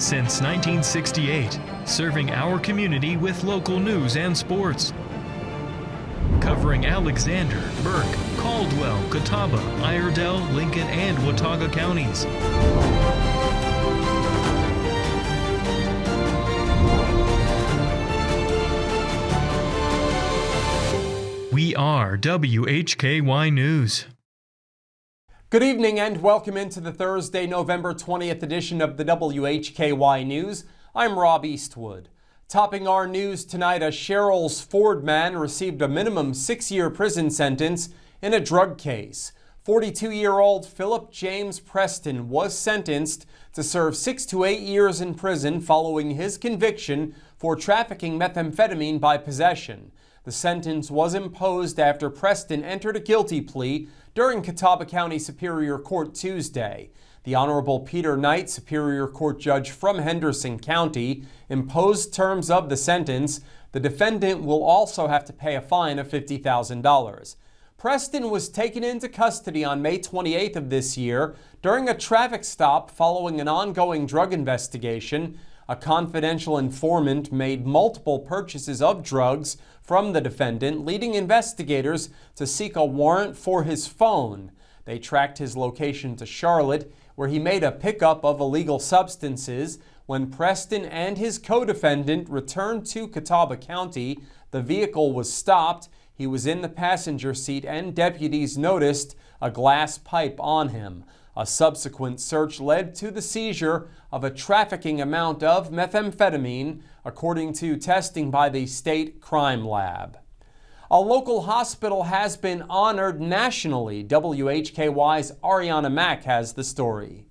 Since 1968, serving our community with local news and sports. Covering Alexander, Burke, Caldwell, Catawba, Iredell, Lincoln, and Watauga counties. We are WHKY News. Good evening and welcome into the Thursday, November 20th edition of the WHKY News. I'm Rob Eastwood. Topping our news tonight, a Sherrills Ford man received a minimum 6-year prison sentence in a drug case. 42-year-old Philip James Preston was sentenced to serve 6 to 8 years in prison following his conviction for trafficking methamphetamine by possession. The sentence was imposed after Preston entered a guilty plea during Catawba County Superior Court Tuesday. The Honorable Peter Knight, Superior Court Judge from Henderson County, imposed terms of the sentence. The defendant will also have to pay a fine of $50,000. Preston was taken into custody on May 28th of this year during a traffic stop following an ongoing drug investigation. A confidential informant made multiple purchases of drugs from the defendant, leading investigators to seek a warrant for his phone. They tracked his location to Charlotte, where he made a pickup of illegal substances. When Preston and his co-defendant returned to Catawba County, the vehicle was stopped. He was in the passenger seat and deputies noticed a glass pipe on him. A subsequent search led to the seizure of a trafficking amount of methamphetamine, according to testing by the state crime lab. A local hospital has been honored nationally. WHKY's Arianna Mack has the story.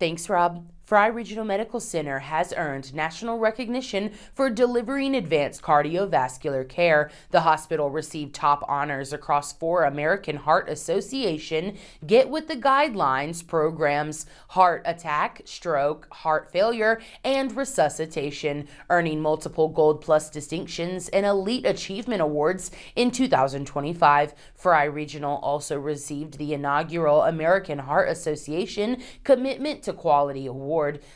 Thanks, Rob. Frye Regional Medical Center has earned national recognition for delivering advanced cardiovascular care. The hospital received top honors across 4 American Heart Association Get With The Guidelines programs: heart attack, stroke, heart failure, and resuscitation, earning multiple Gold Plus distinctions and Elite Achievement Awards in 2025. Frye Regional also received the inaugural American Heart Association Commitment to Quality Award,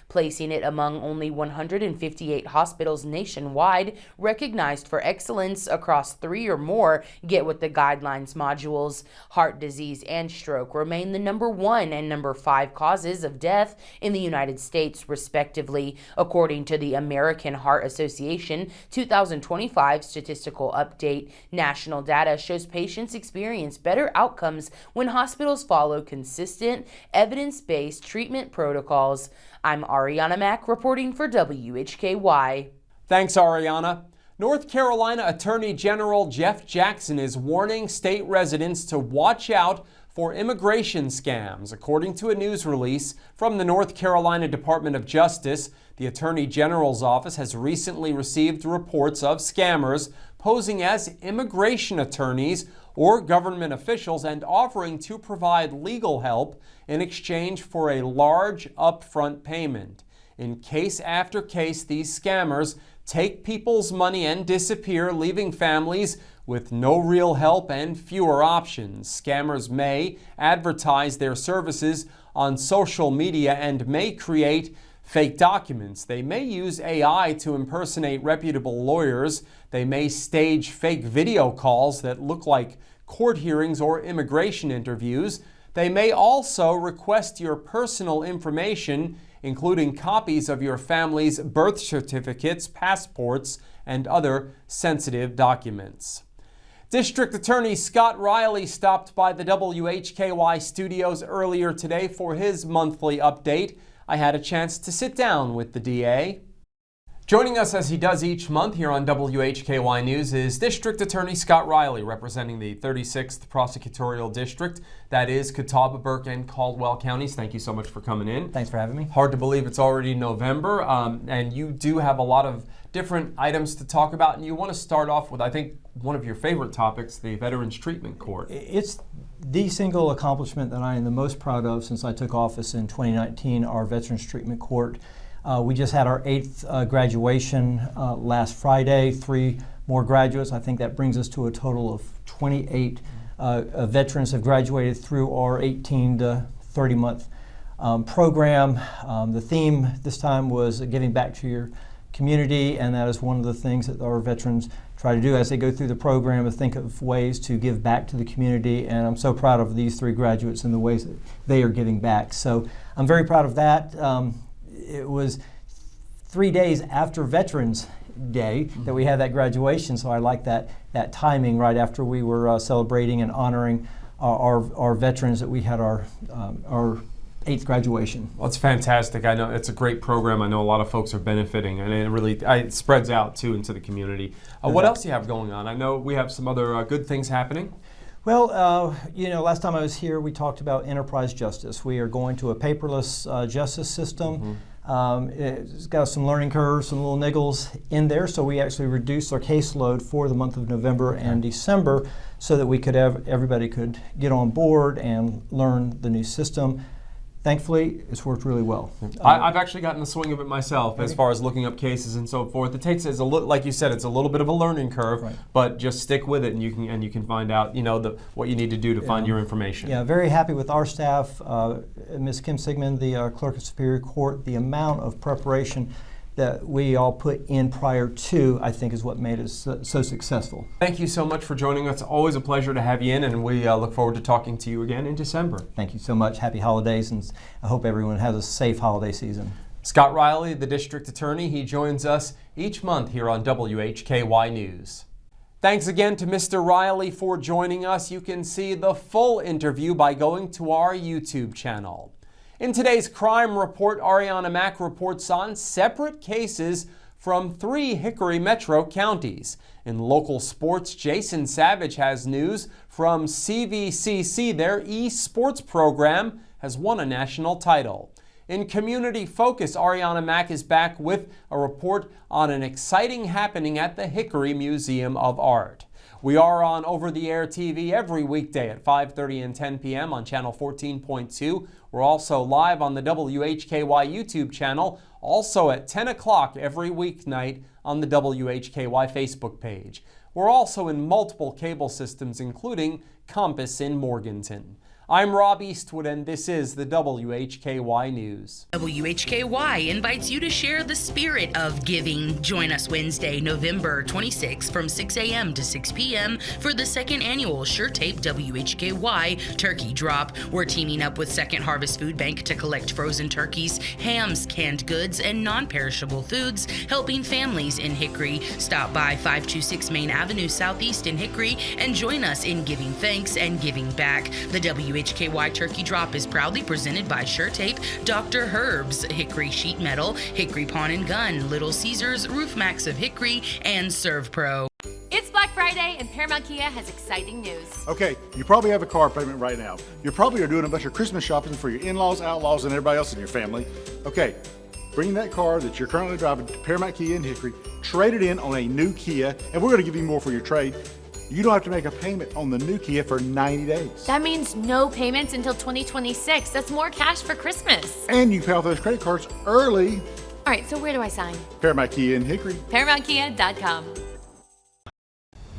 placing it among only 158 hospitals nationwide recognized for excellence across 3 or more Get With The Guidelines modules. Heart disease and stroke remain the number 1 and number 5 causes of death in the United States, respectively, according to the American Heart Association 2025 statistical update. National data shows patients experience better outcomes when hospitals follow consistent, evidence-based treatment protocols. I'm Arianna Mack reporting for WHKY. Thanks, Arianna. North Carolina Attorney General Jeff Jackson is warning state residents to watch out for immigration scams. According to a news release from the North Carolina Department of Justice, the Attorney General's office has recently received reports of scammers posing as immigration attorneys or government officials and offering to provide legal help in exchange for a large upfront payment. In case after case, these scammers take people's money and disappear, leaving families with no real help and fewer options. Scammers may advertise their services on social media and may create fake documents. They may use AI to impersonate reputable lawyers. They may stage fake video calls that look like court hearings or immigration interviews. They may also request your personal information, including copies of your family's birth certificates, passports, and other sensitive documents. District Attorney Scott Reilly stopped by the WHKY studios earlier today for his monthly update. I had a chance to sit down with the DA. Joining us as he does each month here on WHKY News is District Attorney Scott Reilly, representing the 36th Prosecutorial District. That is Catawba, Burke, and Caldwell counties. Thank you so much for coming in. Thanks for having me. Hard to believe it's already November, and you do have a lot of different items to talk about, and you want to start off with, I think, one of your favorite topics, the Veterans Treatment Court. It's the single accomplishment that I am the most proud of since I took office in 2019, our Veterans Treatment Court. We just had our 8th graduation last Friday, 3 more graduates. I think that brings us to a total of 28 veterans have graduated through our 18 to 30-month program. The theme this time was giving back to your community, and that is one of the things that our veterans try to do as they go through the program, to think of ways to give back to the community. And I'm so proud of these 3 graduates and the ways that they are giving back. So I'm very proud of that. It was 3 days after Veterans Day that we had that graduation, so I like that timing right after we were celebrating and honoring our veterans, that we had our 8th graduation. Well, it's fantastic. I know it's a great program. I know a lot of folks are benefiting, and it really it spreads out too into the community. What else do you have going on? I know we have some other good things happening. Well, last time I was here, we talked about enterprise justice. We are going to a paperless justice system. It's got some learning curves, some little niggles in there, so we actually reduced our caseload for the month of November and December so that we could have everybody could get on board and learn the new system. Thankfully, it's worked really well. I've actually gotten the swing of it myself, as far as looking up cases and so forth. It takes, like you said, it's a little bit of a learning curve, but just stick with it, and you can find out, what you need to do to find your information. Yeah, very happy with our staff. Ms. Kim Sigmund, the Clerk of Superior Court, the amount of preparation that we all put in prior to, I think, is what made us so successful. Thank you so much for joining us. It's always a pleasure to have you in, and we look forward to talking to you again in December. Thank you so much. Happy holidays, and I hope everyone has a safe holiday season. Scott Reilly, the District Attorney, he joins us each month here on WHKY News. Thanks again to Mr. Reilly for joining us. You can see the full interview by going to our YouTube channel. In today's crime report, Arianna Mack reports on separate cases from 3 Hickory Metro counties. In local sports, Jason Savage has news from CVCC. Their esports program has won a national title. In Community Focus, Arianna Mack is back with a report on an exciting happening at the Hickory Museum of Art. We are on over-the-air TV every weekday at 5:30 and 10 p.m. on channel 14.2. We're also live on the WHKY YouTube channel, also at 10 o'clock every weeknight on the WHKY Facebook page. We're also in multiple cable systems, including Compass in Morganton. I'm Rob Eastwood, and this is the WHKY News. WHKY invites you to share the spirit of giving. Join us Wednesday, November 26th from 6 a.m. to 6 p.m. for the 2nd annual Sure Tape WHKY Turkey Drop. We're teaming up with Second Harvest Food Bank to collect frozen turkeys, hams, canned goods, and non-perishable foods, helping families in Hickory. Stop by 526 Main Avenue Southeast in Hickory and join us in giving thanks and giving back. The WHKY Turkey Drop is proudly presented by Sure Tape, Dr. Herbs, Hickory Sheet Metal, Hickory Pawn and Gun, Little Caesars, Roof Max of Hickory, and Serve Pro. It's Black Friday, and Paramount Kia has exciting news. Okay, you probably have a car payment right now. You probably are doing a bunch of Christmas shopping for your in-laws, outlaws, and everybody else in your family. Okay, bring that car that you're currently driving to Paramount Kia in Hickory, trade it in on a new Kia, and we're going to give you more for your trade. You don't have to make a payment on the new Kia for 90 days. That means no payments until 2026. That's more cash for Christmas. And you pay off those credit cards early. All right, so where do I sign? Paramount Kia in Hickory. ParamountKia.com.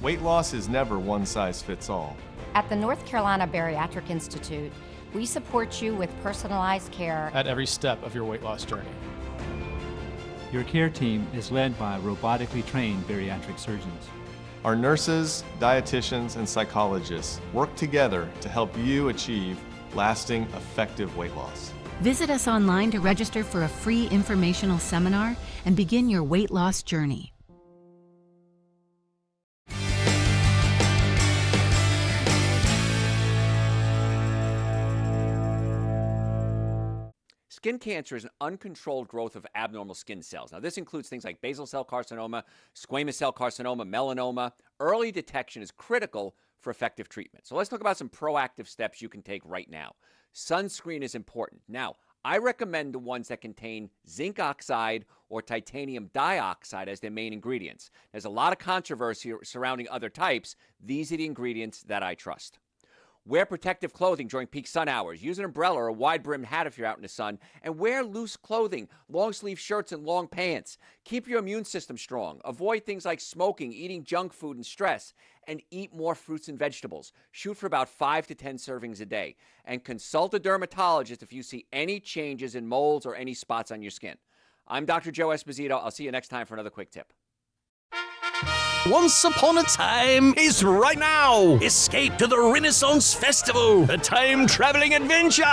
Weight loss is never one size fits all. At the North Carolina Bariatric Institute, we support you with personalized care at every step of your weight loss journey. Your care team is led by robotically trained bariatric surgeons. Our nurses, dietitians, and psychologists work together to help you achieve lasting, effective weight loss. Visit us online to register for a free informational seminar and begin your weight loss journey. Skin cancer is an uncontrolled growth of abnormal skin cells. Now, this includes things like basal cell carcinoma, squamous cell carcinoma, melanoma. Early detection is critical for effective treatment. So let's talk about some proactive steps you can take right now. Sunscreen is important. Now, I recommend the ones that contain zinc oxide or titanium dioxide as their main ingredients. There's a lot of controversy surrounding other types. These are the ingredients that I trust. Wear protective clothing during peak sun hours. Use an umbrella or a wide-brimmed hat if you're out in the sun. And wear loose clothing, long-sleeve shirts and long pants. Keep your immune system strong. Avoid things like smoking, eating junk food, and stress. And eat more fruits and vegetables. Shoot for about 5 to 10 servings a day. And consult a dermatologist if you see any changes in moles or any spots on your skin. I'm Dr. Joe Esposito. I'll see you next time for another quick tip. Once upon a time is right now. Escape to the Renaissance Festival, a time-traveling adventure.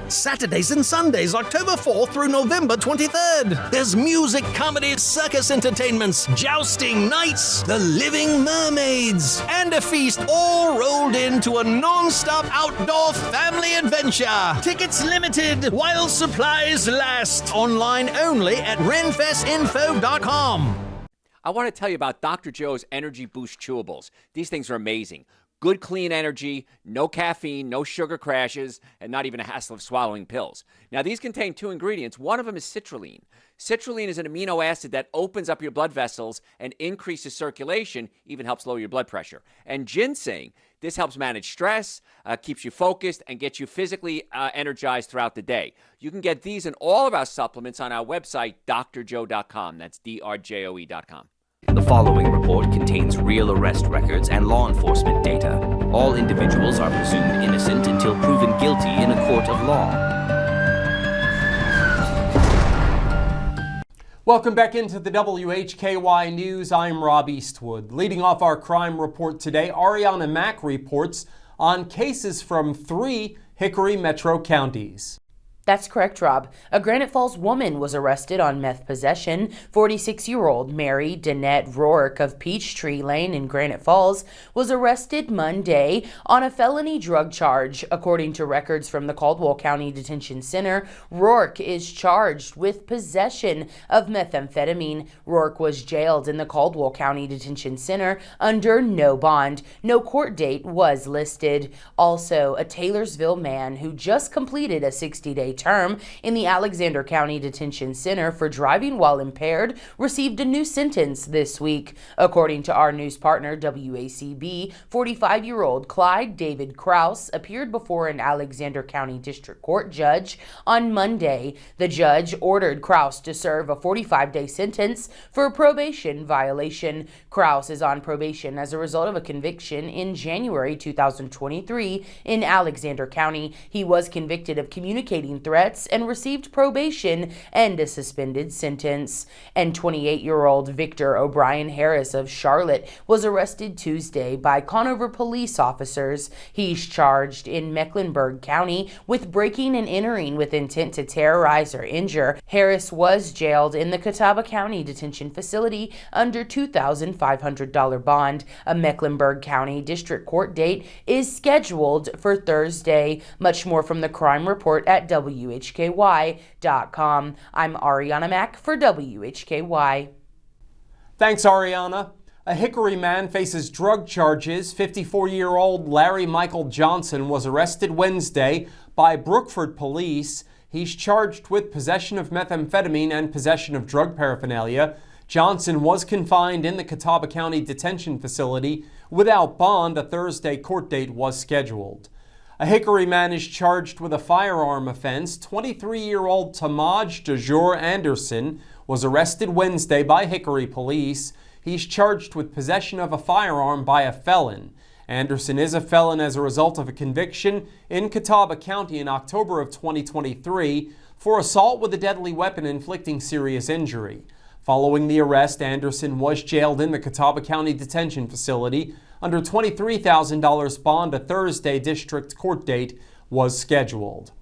Saturdays and Sundays, October 4th through November 23rd. There's music, comedy, circus entertainments, jousting, nights, the living mermaids, and a feast all rolled into a non-stop outdoor family adventure. Tickets limited while supplies last. Online only at renfestinfo.com. I want to tell you about Dr. Joe's Energy Boost Chewables. These things are amazing. Good, clean energy, no caffeine, no sugar crashes, and not even a hassle of swallowing pills. Now, these contain 2 ingredients. One of them is citrulline. Citrulline is an amino acid that opens up your blood vessels and increases circulation, even helps lower your blood pressure. And ginseng, this helps manage stress, keeps you focused, and gets you physically energized throughout the day. You can get these and all of our supplements on our website, drjoe.com. That's drjoe.com. The following report contains real arrest records and law enforcement data. All individuals are presumed innocent until proven guilty in a court of law. Welcome back into the WHKY News. I'm Rob Eastwood. Leading off our crime report today, Arianna Mack reports on cases from 3 Hickory Metro counties. That's correct, Rob. A Granite Falls woman was arrested on meth possession. 46-year-old Mary Danette Rourke of Peachtree Lane in Granite Falls was arrested Monday on a felony drug charge. According to records from the Caldwell County Detention Center, Rourke is charged with possession of methamphetamine. Rourke was jailed in the Caldwell County Detention Center under no bond. No court date was listed. Also, a Taylorsville man who just completed a 60-day term in the Alexander County Detention Center for driving while impaired received a new sentence this week. According to our news partner WACB, 45-year-old Clyde David Krause appeared before an Alexander County District Court judge on Monday. The judge ordered Krause to serve a 45-day sentence for a probation violation. Krause is on probation as a result of a conviction in January 2023 in Alexander County. He was convicted of communicating threats and received probation and a suspended sentence. And 28-year-old Victor O'Brien Harris of Charlotte was arrested Tuesday by Conover police officers. He's charged in Mecklenburg County with breaking and entering with intent to terrorize or injure. Harris was jailed in the Catawba County Detention Facility under $2,500 bond. A Mecklenburg County District Court date is scheduled for Thursday. Much more from the crime report at WHKY.com. I'm Arianna Mack for WHKY. Thanks, Arianna. A Hickory man faces drug charges. 54-year-old Larry Michael Johnson was arrested Wednesday by Brookford police. He's charged with possession of methamphetamine and possession of drug paraphernalia. Johnson was confined in the Catawba County Detention Facility without bond. A Thursday court date was scheduled. A Hickory man is charged with a firearm offense. 23-year-old Tamaj DeJour Anderson was arrested Wednesday by Hickory police. He's charged with possession of a firearm by a felon. Anderson is a felon as a result of a conviction in Catawba County in October of 2023 for assault with a deadly weapon inflicting serious injury. Following the arrest, Anderson was jailed in the Catawba County Detention Facility under $23,000 bond. A Thursday district court date was scheduled.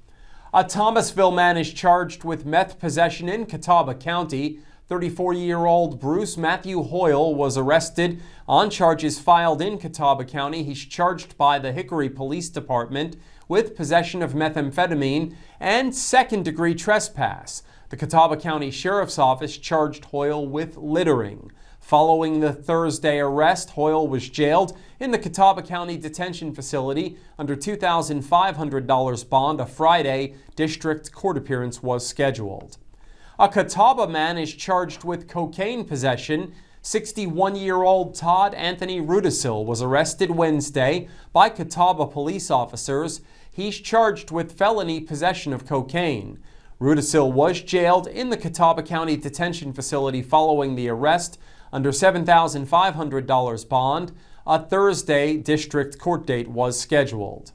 A Thomasville man is charged with meth possession in Catawba County. 34-year-old Bruce Matthew Hoyle was arrested on charges filed in Catawba County. He's charged by the Hickory Police Department with possession of methamphetamine and second-degree trespass. The Catawba County Sheriff's Office charged Hoyle with littering. Following the Thursday arrest, Hoyle was jailed in the Catawba County Detention Facility under $2,500 bond. A Friday district court appearance was scheduled. A Catawba man is charged with cocaine possession. 61-year-old Todd Anthony Rudisil was arrested Wednesday by Catawba police officers. He's charged with felony possession of cocaine. Rudisil was jailed in the Catawba County detention facility following the arrest under $7,500 bond. A Thursday district court date was scheduled.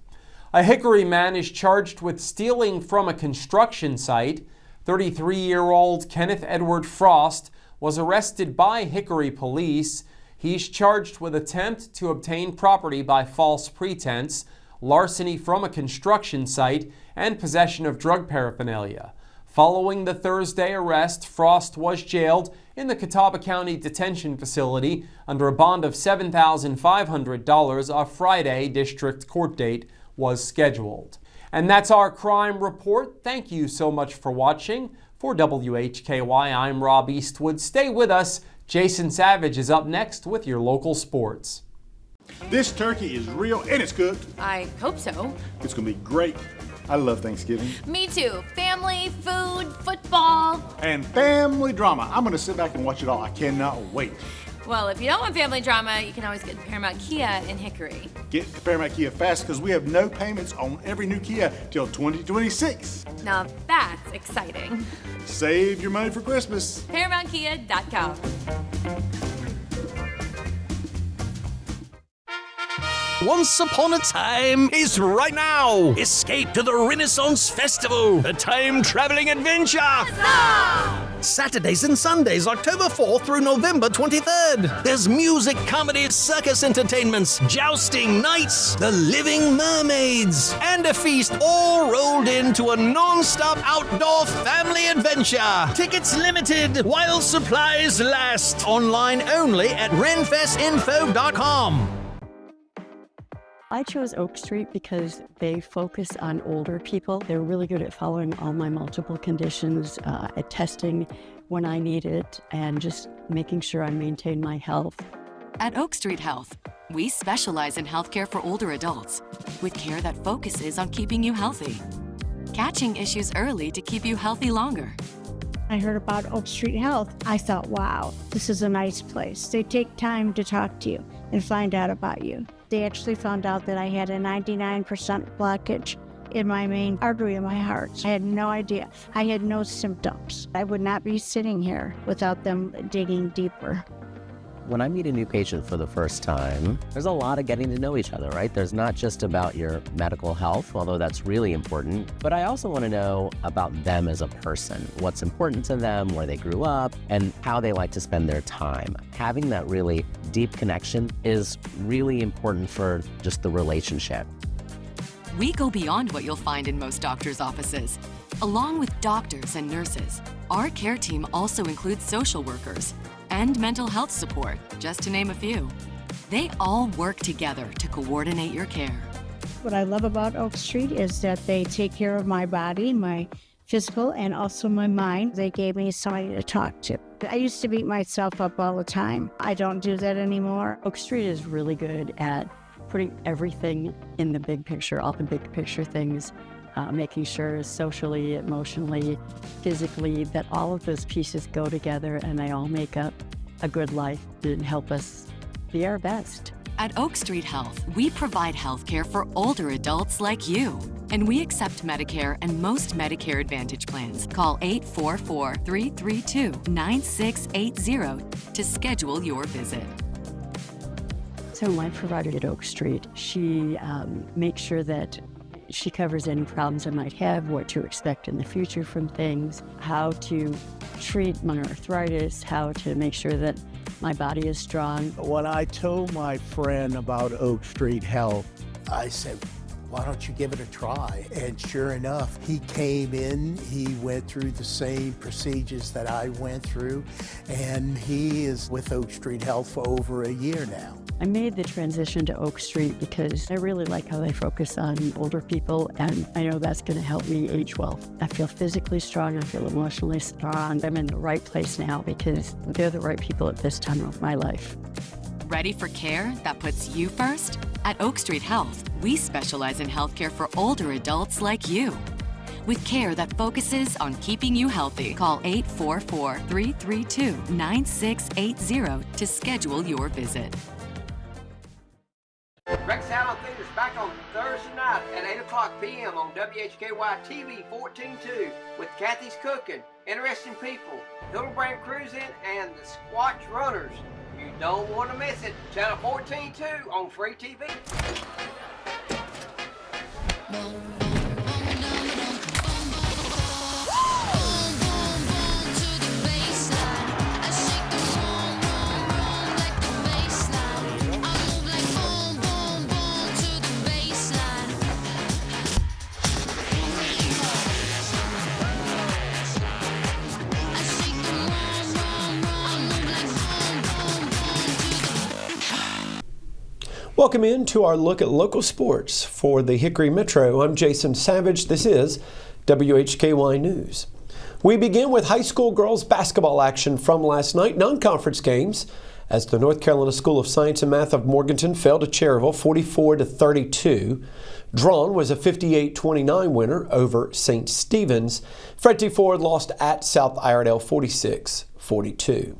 A Hickory man is charged with stealing from a construction site. 33-year-old Kenneth Edward Frost was arrested by Hickory police. He's charged with attempt to obtain property by false pretense, larceny from a construction site, and possession of drug paraphernalia. Following the Thursday arrest, Frost was jailed in the Catawba County detention facility under a bond of $7,500. A Friday district court date was scheduled. And that's our crime report. Thank you so much for watching. For WHKY, I'm Rob Eastwood. Stay with us. Jason Savage is up next with your local sports. This turkey is real and it's cooked. I hope so. It's gonna be great. I love Thanksgiving. Me too. Family, food, football. And family drama. I'm gonna sit back and watch it all. I cannot wait. Well, if you don't want family drama, you can always get the Paramount Kia in Hickory. Get the Paramount Kia fast because we have no payments on every new Kia till 2026. Now that's exciting. Save your money for Christmas. ParamountKia.com. Once upon a time is right now. Escape to the Renaissance Festival, a time-traveling adventure. Saturdays and Sundays, October 4th through November 23rd. There's music, comedy, circus entertainments, jousting nights, the living mermaids, and a feast all rolled into a non-stop outdoor family adventure. Tickets limited while supplies last. Online only at renfestinfo.com. I chose Oak Street because they focus on older people. They're really good at following all my multiple conditions, at testing when I need it, and just making sure I maintain my health. At Oak Street Health, we specialize in healthcare for older adults with care that focuses on keeping you healthy, catching issues early to keep you healthy longer. I heard about Oak Street Health. I thought, wow, this is a nice place. They take time to talk to you and find out about you. They actually found out that I had a 99% blockage in my main artery in my heart. I had no idea. I had no symptoms. I would not be sitting here without them digging deeper. When I meet a new patient for the first time, there's a lot of getting to know each other, right? There's not just about your medical health, although that's really important, but I also want to know about them as a person, what's important to them, where they grew up, and how they like to spend their time. Having that really deep connection is really important for just the relationship. We go beyond what you'll find in most doctors' offices. Along with doctors and nurses, our care team also includes social workers and mental health support, just to name a few. They all work together to coordinate your care. What I love about Oak Street is that they take care of my body, my physical, and also my mind. They gave me somebody to talk to. I used to beat myself up all the time. I don't do that anymore. Oak Street is really good at putting everything in the big picture, all the big picture things, making sure socially, emotionally, physically, that all of those pieces go together and they all make up a good life and help us be our best. At Oak Street Health, we provide health care for older adults like you. And we accept Medicare and most Medicare Advantage plans. Call 844-332-9680 to schedule your visit. So my provider at Oak Street, she makes sure that she covers any problems I might have, what to expect in the future from things, how to treat my arthritis, how to make sure that my body is strong. When I told my friend about Oak Street Health, I said, why don't you give it a try? And sure enough, he came in, he went through the same procedures that I went through, and he is with Oak Street Health for over a year now. I made the transition to Oak Street because I really like how they focus on older people, and I know that's going to help me age well. I feel physically strong, I feel emotionally strong. I'm in the right place now because they're the right people at this time of my life. Ready for care that puts you first? At Oak Street Health, we specialize in healthcare for older adults like you. with care that focuses on keeping you healthy. Call 844-332-9680 to schedule your visit. Rex Allen Theater's back on Thursday night at 8 o'clock p.m. on WHKY TV 14.2 with Kathy's Cooking, Interesting People, Hildebrand Cruising, and the Squatch Runners. You don't want to miss it. Channel 14.2 on Free TV. Welcome in to our look at local sports for the Hickory Metro. I'm Jason Savage. This is WHKY News. We begin with high school girls basketball action from last night, non-conference games, as the North Carolina School of Science and Math of Morganton fell to Cherryville 44-32. Drawn was a 58-29 winner over St. Stephen's. Freddie Ford lost at South Iredell 46-42.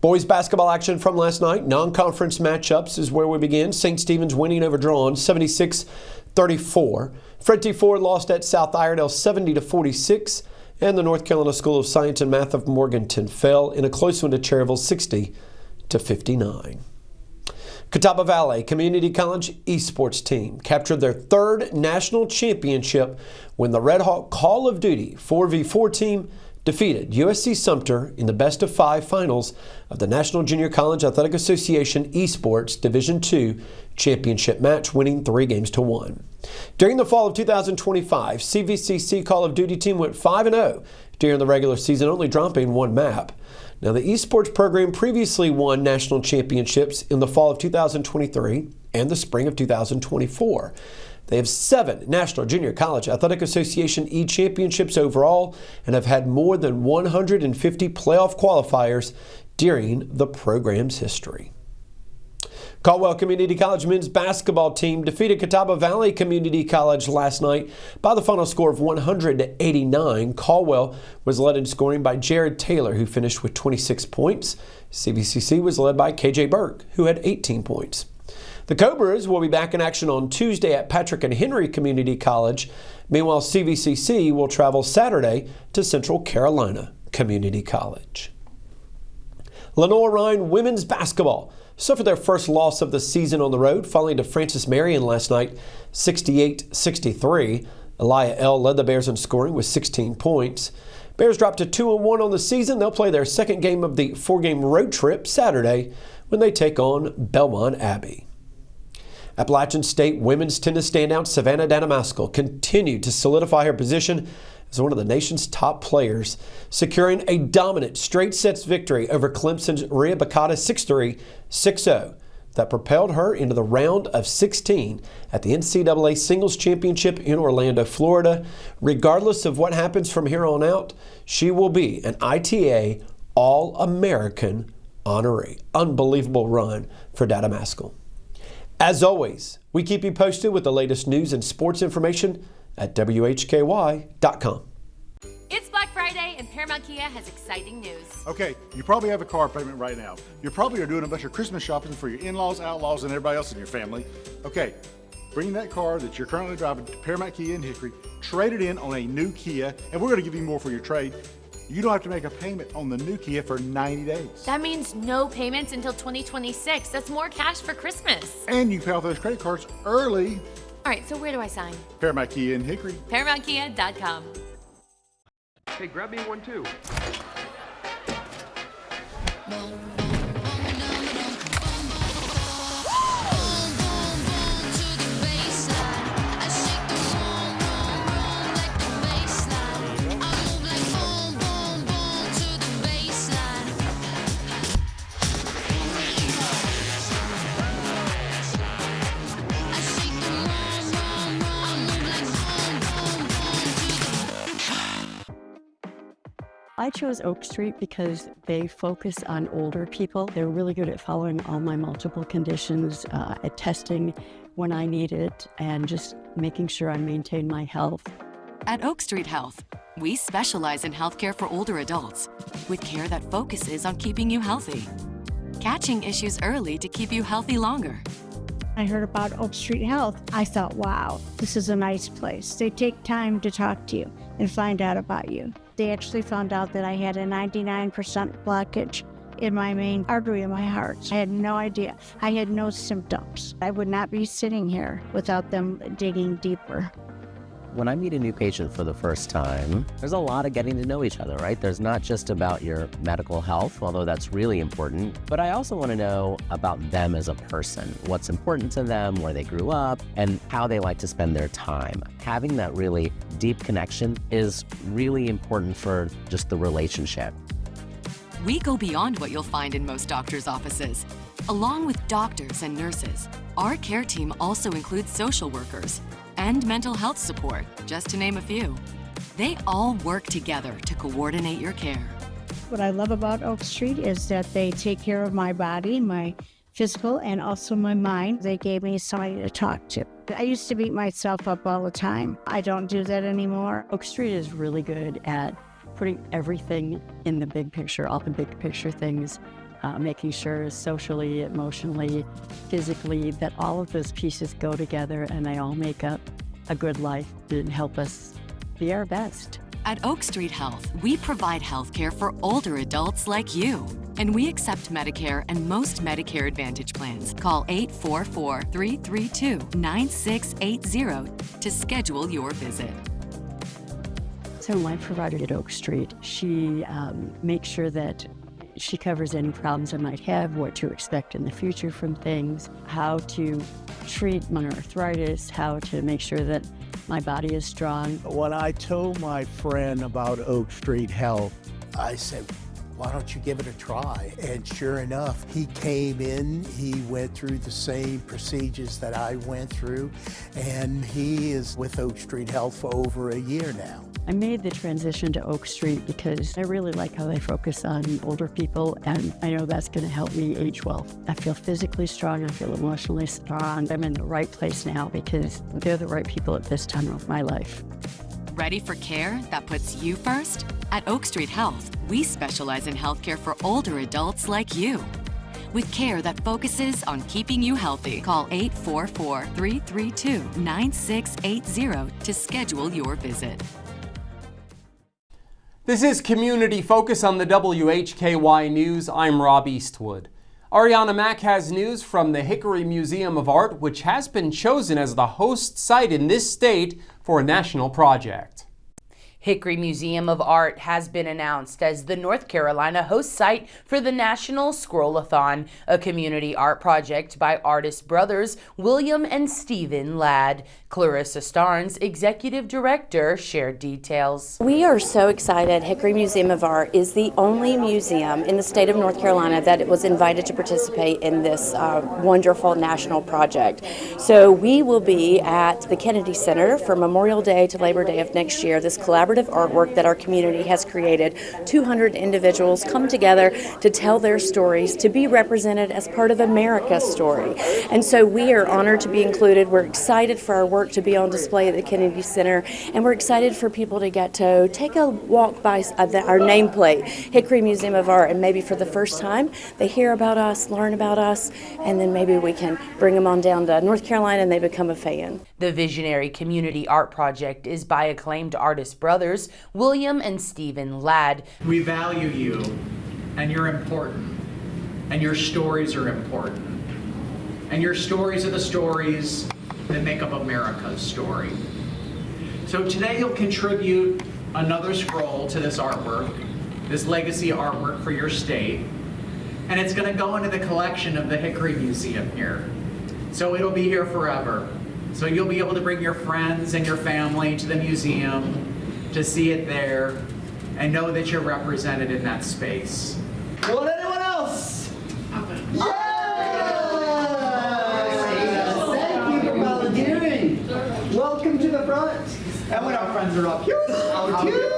Boys basketball action from last night. Non-conference matchups is where we begin. St. Stephen's winning over Drawn 76-34. Freddie Ford lost at South Iredell 70-46. And the North Carolina School of Science and Math of Morganton fell in a close one to Cherryville 60-59. Catawba Valley Community College esports team captured their third national championship when the Red Hawk Call of Duty 4v4 team defeated USC Sumter in the best-of-5 finals of the National Junior College Athletic Association Esports Division II championship match, winning 3-1. During the fall of 2025, CVCC Call of Duty team went 5-0 during the regular season, only dropping one map. Now, the esports program previously won national championships in the fall of 2023 and the spring of 2024. They have 7 National Junior College Athletic Association E-Championships overall and have had more than 150 playoff qualifiers during the program's history. Caldwell Community College men's basketball team defeated Catawba Valley Community College last night by the final score of 100-89. Caldwell was led in scoring by Jared Taylor, who finished with 26 points. CVCC was led by KJ Burke, who had 18 points. The Cobras will be back in action on Tuesday at Patrick and Henry Community College. Meanwhile, CVCC will travel Saturday to Central Carolina Community College. Lenore-Rhine women's basketball suffered their first loss of the season on the road, falling to Francis Marion last night 68-63. Elia L. led the Bears in scoring with 16 points. Bears dropped to 2-1 on the season. They'll play their second game of the 4-game road trip Saturday when they take on Belmont Abbey. Appalachian State women's tennis standout Savannah Danamaskel continued to solidify her position as one of the nation's top players, securing a dominant straight sets victory over Clemson's Rhea Bacata 6-3, 6-0 that propelled her into the round of 16 at the NCAA Singles Championship in Orlando, Florida. Regardless of what happens from here on out, she will be an ITA All-American honoree. Unbelievable run for Danamaskel. As always, we keep you posted with the latest news and sports information at WHKY.com. It's Black Friday and Paramount Kia has exciting news. Okay, you probably have a car payment right now. You probably are doing a bunch of Christmas shopping for your in-laws, outlaws, and everybody else in your family. Okay, bring that car that you're currently driving to Paramount Kia in Hickory, trade it in on a new Kia, and we're going to give you more for your trade. You don't have to make a payment on the new Kia for 90 days. That means no payments until 2026. That's more cash for Christmas. And you can pay off those credit cards early. All right, so where do I sign? Paramount Kia in Hickory. ParamountKia.com. Hey, grab me one too. I chose Oak Street because they focus on older people. They're really good at following all my multiple conditions, at testing when I need it, and just making sure I maintain my health. At Oak Street Health, we specialize in healthcare for older adults with care that focuses on keeping you healthy, catching issues early to keep you healthy longer. I heard about Oak Street Health. I thought, wow, this is a nice place. They take time to talk to you and find out about you. They actually found out that I had a 99% blockage in my main artery in my heart. I had no idea. I had no symptoms. I would not be sitting here without them digging deeper. When I meet a new patient for the first time, there's a lot of getting to know each other, right? There's not just about your medical health, although that's really important, but I also want to know about them as a person, what's important to them, where they grew up, and how they like to spend their time. Having that really deep connection is really important for just the relationship. We go beyond what you'll find in most doctors' offices. Along with doctors and nurses, our care team also includes social workers and mental health support, just to name a few. They all work together to coordinate your care. What I love about Oak Street is that they take care of my body, my physical, and also my mind. They gave me somebody to talk to. I used to beat myself up all the time. I don't do that anymore. Oak Street is really good at putting everything in the big picture, all the big picture things, making sure socially, emotionally, physically, that all of those pieces go together and they all make up a good life and help us be our best. At Oak Street Health, we provide health care for older adults like you. And we accept Medicare and most Medicare Advantage plans. Call 844-332-9680 to schedule your visit. So my provider at Oak Street, she makes sure that she covers any problems I might have, what to expect in the future from things, how to treat my arthritis, how to make sure that my body is strong. When I told my friend about Oak Street Health, I said, why don't you give it a try? And sure enough, he came in, he went through the same procedures that I went through, and he is with Oak Street Health for over a year now. I made the transition to Oak Street because I really like how they focus on older people, and I know that's going to help me age well. I feel physically strong, I feel emotionally strong. I'm in the right place now because they're the right people at this time of my life. Ready for care that puts you first? At Oak Street Health, we specialize in healthcare for older adults like you. With care that focuses on keeping you healthy, call 844-332-9680 to schedule your visit. This is Community Focus on the WHKY News. I'm Rob Eastwood. Arianna Mack has news from the Hickory Museum of Art, which has been chosen as the host site in this state for a national project. Hickory Museum of Art has been announced as the North Carolina host site for the National Scroll-a-thon, a community art project by artist brothers William and Stephen Ladd. Clarissa Starnes, Executive Director, shared details. We are so excited. Hickory Museum of Art is the only museum in the state of North Carolina that was invited to participate in this wonderful national project. So we will be at the Kennedy Center from Memorial Day to Labor Day of next year. This collaborative artwork that our community has created. 200 individuals come together to tell their stories, to be represented as part of America's story. And so we are honored to be included. We're excited for our work to be on display at the Kennedy Center, and we're excited for people to get to take a walk by our nameplate, Hickory Museum of Art, and maybe for the first time they hear about us, learn about us, and then maybe we can bring them on down to North Carolina and they become a fan. The visionary community art project is by acclaimed artist brothers William and Stephen Ladd. We value you, and you're important, and your stories are important, and your stories are the stories that make up America's story. So today you'll contribute another scroll to this artwork, this legacy artwork for your state, and it's going to go into the collection of the Hickory Museum here. So it'll be here forever. So you'll be able to bring your friends and your family to the museum to see it there and know that you're represented in that space. Will anyone else? Welcome to the front. And when our friends are up here, out here.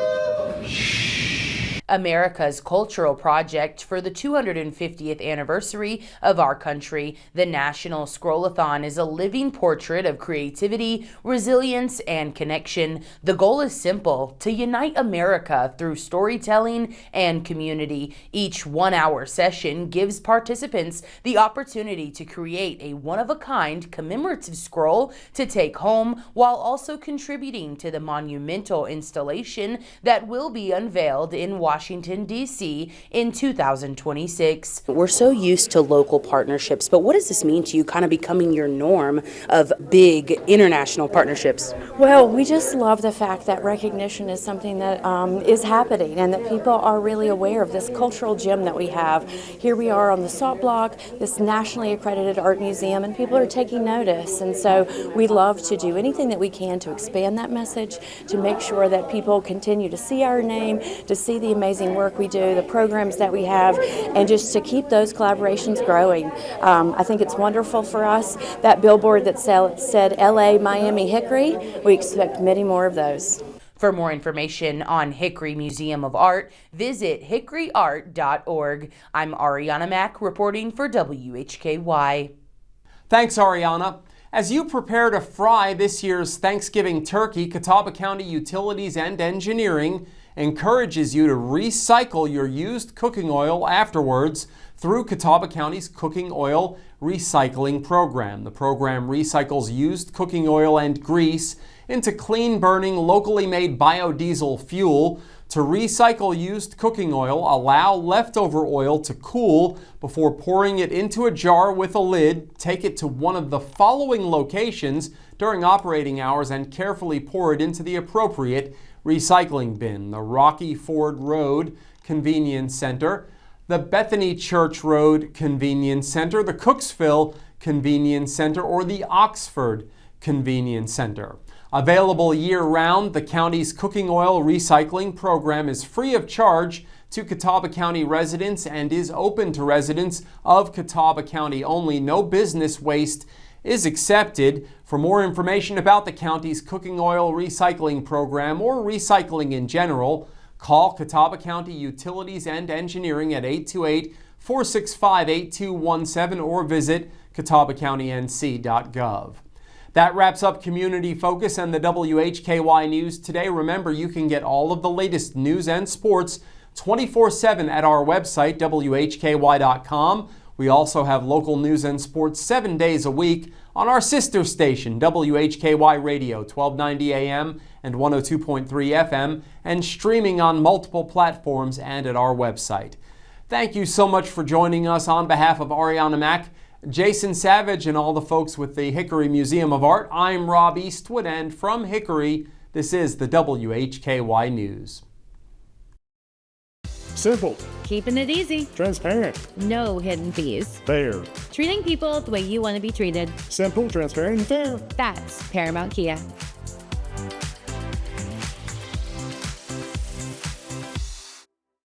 America's cultural project for the 250th anniversary of our country, the National Scroll-a-thon is a living portrait of creativity, resilience, and connection. The goal is simple: to unite America through storytelling and community. Each one-hour session gives participants the opportunity to create a one-of-a-kind commemorative scroll to take home, while also contributing to the monumental installation that will be unveiled in Washington, D.C. in 2026. We're so used to local partnerships, but what does this mean to you, kind of becoming your norm of big international partnerships? Well, we just love the fact that recognition is something that is happening, and that people are really aware of this cultural gem that we have. Here we are on the Salt Block, this nationally accredited art museum, and people are taking notice. And so we love to do anything that we can to expand that message, to make sure that people continue to see our name, to see the amazing work we do, the programs that we have, and just to keep those collaborations growing. I think it's wonderful for us. That billboard that said LA, Miami, Hickory, we expect many more of those. For more information on Hickory Museum of Art, visit hickoryart.org. I'm Arianna Mack reporting for WHKY. Thanks, Arianna. As you prepare to fry this year's Thanksgiving turkey, Catawba County Utilities and Engineering encourages you to recycle your used cooking oil afterwards through Catawba County's Cooking Oil Recycling Program. The program recycles used cooking oil and grease into clean-burning, locally made biodiesel fuel. To recycle used cooking oil, allow leftover oil to cool before pouring it into a jar with a lid. Take it to one of the following locations during operating hours and carefully pour it into the appropriate recycling bin: the Rocky Ford Road Convenience Center, the Bethany Church Road Convenience Center, the Cooksville Convenience Center, or the Oxford Convenience Center. Available year-round, the county's cooking oil recycling program is free of charge to Catawba County residents and is open to residents of Catawba County only. No business waste is accepted. For more information about the county's cooking oil recycling program or recycling in general, call Catawba County Utilities and Engineering at 828-465-8217 or visit catawbacountync.gov. That wraps up Community Focus and the WHKY News today. Remember, you can get all of the latest news and sports 24/7 at our website, WHKY.com. We also have local news and sports 7 days a week on our sister station, WHKY Radio, 1290 AM and 102.3 FM, and streaming on multiple platforms and at our website. Thank you so much for joining us. On behalf of Arianna Mack, Jason Savage, and all the folks with the Hickory Museum of Art, I'm Rob Eastwood, and from Hickory, this is the WHKY News. Simple. Keeping it easy. Transparent. No hidden fees. Fair. Treating people the way you want to be treated. Simple, transparent, and fair. That's Paramount Kia.